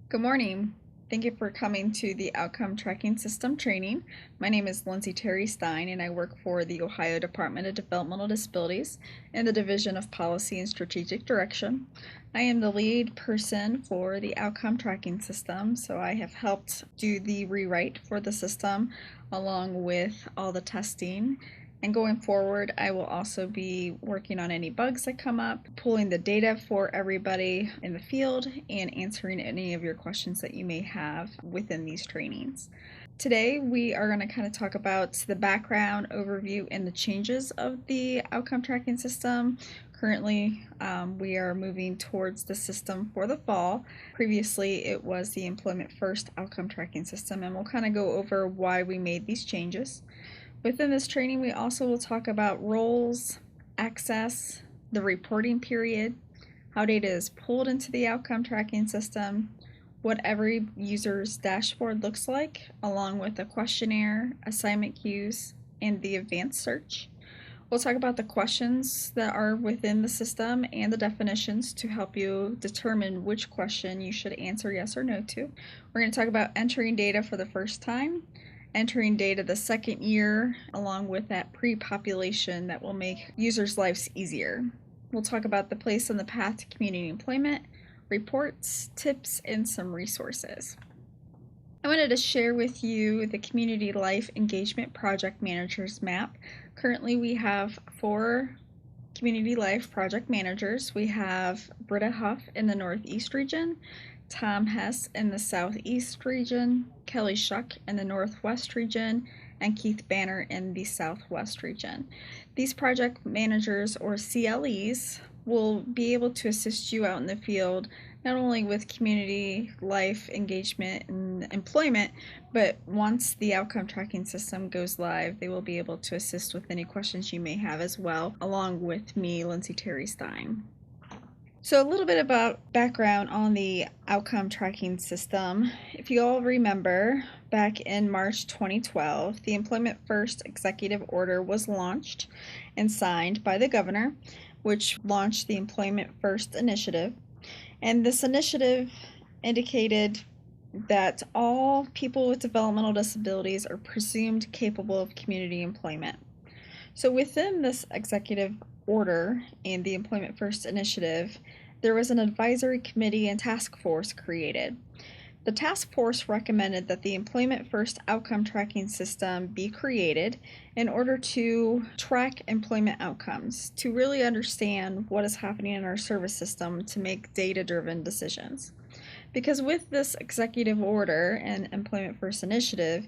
Good morning. Thank you for coming to the Outcome Tracking System training. My name is Lindsay Terry Stein and I work for the Ohio Department of Developmental Disabilities in the Division of Policy and Strategic Direction. I am the lead person for the Outcome Tracking System, so I have helped do the rewrite for the system along with all the testing. And going forward, I will also be working on any bugs that come up, pulling the data for everybody in the field, and answering any of your questions that you may have within these trainings. Today, we are going to kind of talk about the background, overview, and the changes of the outcome tracking system. Currently, we are moving towards the system for the fall. Previously, it was the Employment First outcome tracking system, and we'll kind of go over why we made these changes. Within this training, we also will talk about roles, access, the reporting period, how data is pulled into the outcome tracking system, what every user's dashboard looks like, along with a questionnaire, assignment queues, and the advanced search. We'll talk about the questions that are within the system and the definitions to help you determine which question you should answer yes or no to. We're going to talk about entering data for the first time, entering data the second year, along with that pre-population that will make users' lives easier. We'll talk about the place on the path to community employment, reports, tips, and some resources. I wanted to share with you the Community Life Engagement Project Managers map. Currently we have 4 Community Life Project Managers. We have Britta Huff in the Northeast region, Tom Hess in the Southeast region, Kelly Shuck in the Northwest region, and Keith Banner in the Southwest region. These project managers, or CLEs, will be able to assist you out in the field not only with community life engagement and employment, but once the outcome tracking system goes live, they will be able to assist with any questions you may have as well, along with me, Lindsay Terry Stein. So a little bit about background on the outcome tracking system. If you all remember, back in March 2012, the Employment First executive order was launched and signed by the governor, which launched the Employment First initiative. And this initiative indicated that all people with developmental disabilities are presumed capable of community employment. So within this executive order and the Employment First initiative, there was an advisory committee and task force created. The task force recommended that the Employment First outcome tracking system be created in order to track employment outcomes, to really understand what is happening in our service system to make data-driven decisions. Because with this executive order and Employment First initiative,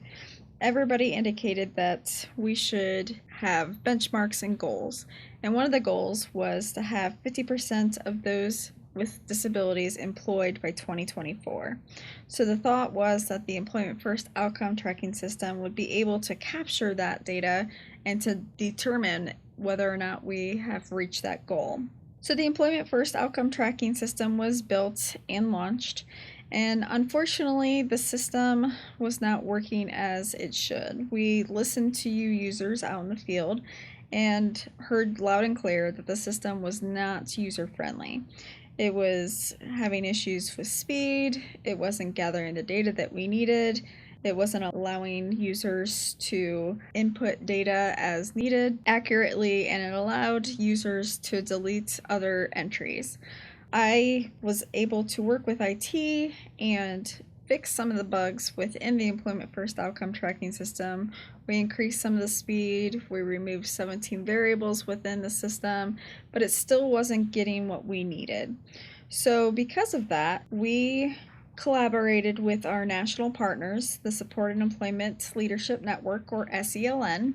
everybody indicated that we should have benchmarks and goals. And one of the goals was to have 50% of those with disabilities employed by 2024. So the thought was that the Employment First outcome tracking system would be able to capture that data and to determine whether or not we have reached that goal. So the Employment First outcome tracking system was built and launched, and unfortunately the system was not working as it should. We listened to you users out in the field and heard loud and clear that the system was not user-friendly. It was having issues with speed, it wasn't gathering the data that we needed, it wasn't allowing users to input data as needed accurately, and it allowed users to delete other entries. I was able to work with IT and fix some of the bugs within the Employment First outcome tracking system. We increased some of the speed, we removed 17 variables within the system, but it still wasn't getting what we needed. So because of that, we collaborated with our national partners, the Support and Employment Leadership Network, or SELN,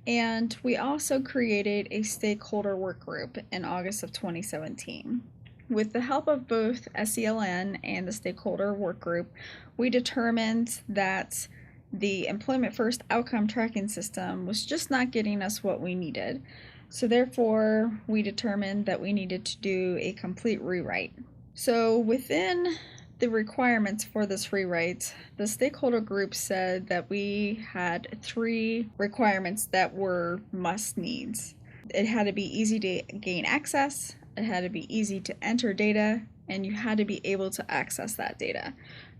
and we also created a stakeholder work group in August of 2017. With the help of both SELN and the stakeholder work group, we determined that the Employment First outcome tracking system was just not getting us what we needed. So therefore, we determined that we needed to do a complete rewrite. So within the requirements for this rewrite, the stakeholder group said that we had 3 requirements that were must needs. It had to be easy to gain access, it had to be easy to enter data, and you had to be able to access that data.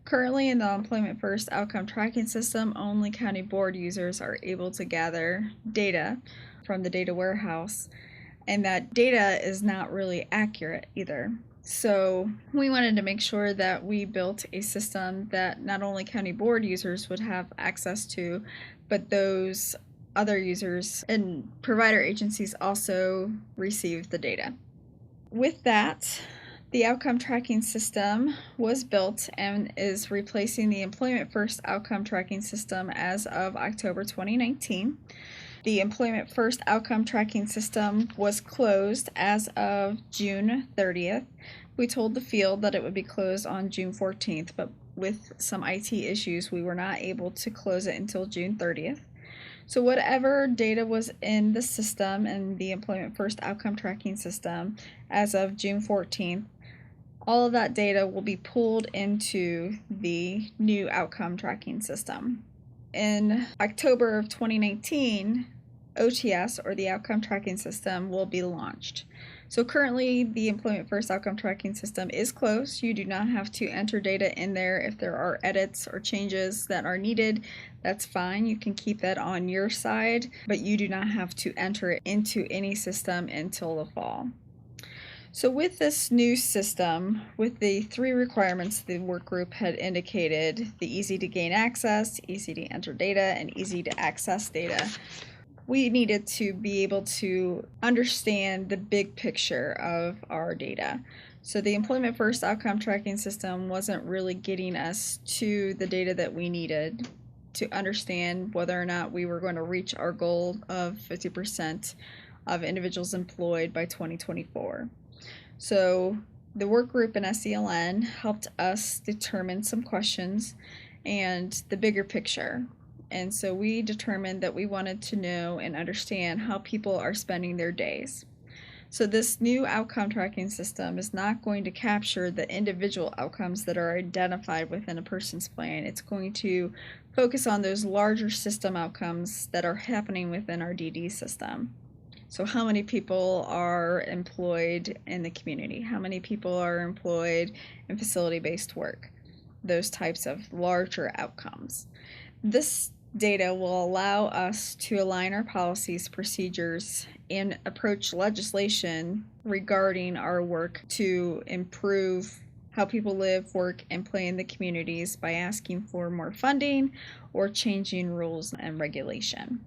Currently, in the Employment First Outcome Tracking System, only county board users are able to gather data from the data warehouse, and that data is not really accurate either. So we wanted to make sure that we built a system that not only county board users would have access to, but those other users and provider agencies also receive the data. With that, the outcome tracking system was built and is replacing the Employment First outcome tracking system as of October 2019. The Employment First outcome tracking system was closed as of June 30th. We told the field that it would be closed on June 14th, but with some IT issues, we were not able to close it until June 30th. So whatever data was in the system and the Employment First outcome tracking system as of June 14th, all of that data will be pulled into the new outcome tracking system. In October of 2019, OTS, or the Outcome Tracking System, will be launched. So currently, the Employment First Outcome Tracking System is closed. You do not have to enter data in there. If there are edits or changes that are needed, that's fine. You can keep that on your side, but you do not have to enter it into any system until the fall. So with this new system, with the 3 requirements the work group had indicated, the easy to gain access, easy to enter data, and easy to access data, we needed to be able to understand the big picture of our data. So the Employment First outcome tracking system wasn't really getting us to the data that we needed to understand whether or not we were going to reach our goal of 50% of individuals employed by 2024. So the work group in SELN helped us determine some questions and the bigger picture. And so we determined that we wanted to know and understand how people are spending their days. So this new outcome tracking system is not going to capture the individual outcomes that are identified within a person's plan. It's going to focus on those larger system outcomes that are happening within our DD system. So how many people are employed in the community? How many people are employed in facility-based work? Those types of larger outcomes. This data will allow us to align our policies, procedures, and approach legislation regarding our work to improve how people live, work, and play in the communities by asking for more funding or changing rules and regulation.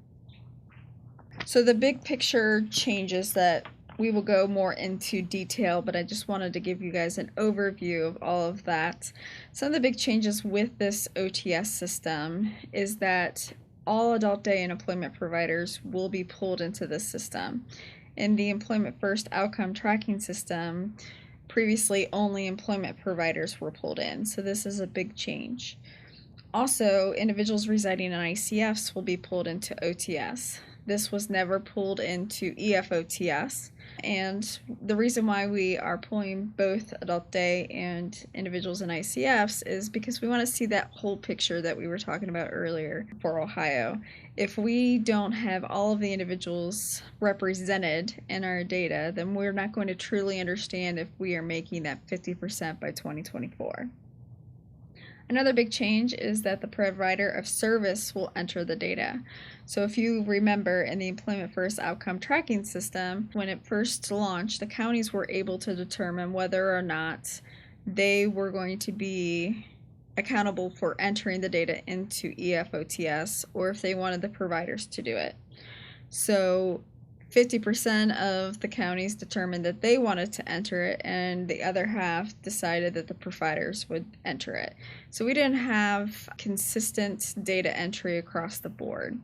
So the big picture changes that we will go more into detail, but I just wanted to give you guys an overview of all of that. Some of the big changes with this OTS system is that all adult day and employment providers will be pulled into this system. In the Employment First outcome tracking system, previously only employment providers were pulled in, so this is a big change. Also, individuals residing in ICFs will be pulled into OTS. This was never pulled into EFOTS, and the reason why we are pulling both adult day and individuals in ICFs is because we want to see that whole picture that we were talking about earlier for Ohio. If we don't have all of the individuals represented in our data, then we're not going to truly understand if we are making that 50% by 2024. Another big change is that the provider of service will enter the data. So if you remember in the Employment First outcome tracking system, when it first launched, the counties were able to determine whether or not they were going to be accountable for entering the data into EFOTS or if they wanted the providers to do it. So 50% of the counties determined that they wanted to enter it, and the other half decided that the providers would enter it. So we didn't have consistent data entry across the board.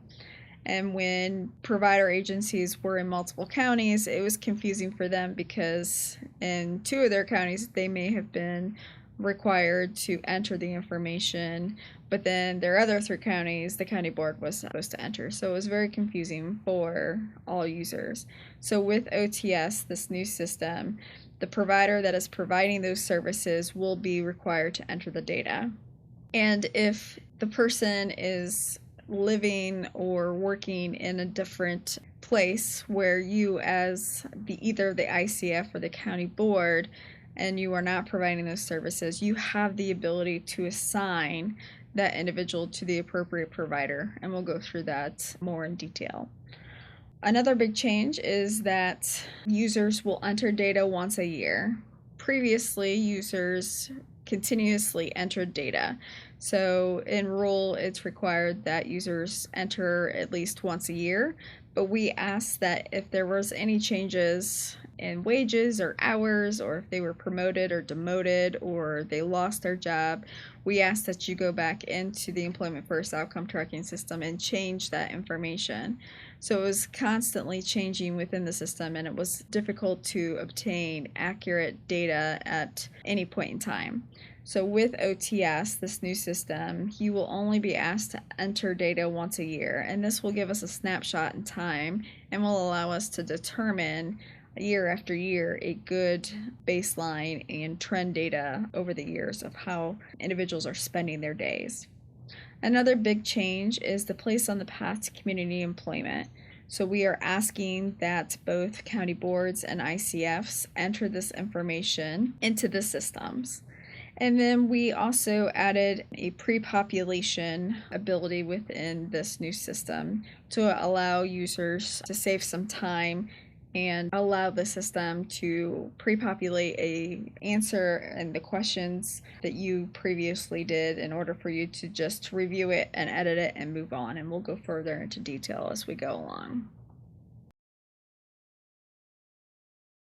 And when provider agencies were in multiple counties, it was confusing for them because in 2 of their counties, they may have been required to enter the information, but then their other 3 counties, the county board was supposed to enter. So it was very confusing for all users. So with OTS, this new system, the provider that is providing those services will be required to enter the data. And if the person is living or working in a different place where you as either the ICF or the county board and you are not providing those services, you have the ability to assign that individual to the appropriate provider, and we'll go through that more in detail. Another big change is that users will enter data once a year. Previously, users continuously entered data. So in rule, it's required that users enter at least once a year, but we asked that if there was any changes in wages or hours, or if they were promoted or demoted, or they lost their job, we asked that you go back into the Employment First outcome tracking system and change that information. So it was constantly changing within the system, and it was difficult to obtain accurate data at any point in time. So with OTS, this new system, you will only be asked to enter data once a year, and this will give us a snapshot in time and will allow us to determine year after year a good baseline and trend data over the years of how individuals are spending their days. Another big change is the place on the path to community employment. So we are asking that both county boards and ICFs enter this information into the systems. And then we also added a pre-population ability within this new system to allow users to save some time and allow the system to pre-populate a answer and the questions that you previously did in order for you to just review it and edit it and move on. And we'll go further into detail as we go along.